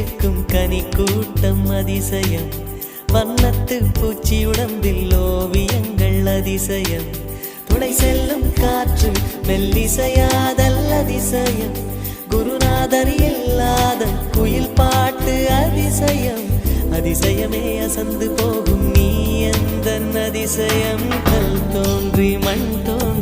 சிலிர்க்கும் கனி கூட்டம் அதிசயம், வண்ணத்து பூச்சி உடம்பில் ஓவியங்கள் அதிசயம், துணை செல்லும் காற்று மெல்லிசையாதல் அதிசயம், குருநாதர் இல்லாத குயில் பாட்டு அதிசயம், அதிசயமே அசந்து போகும் நீ எந்த அதிசயம், கல் தோன்றி மண் தோன்றி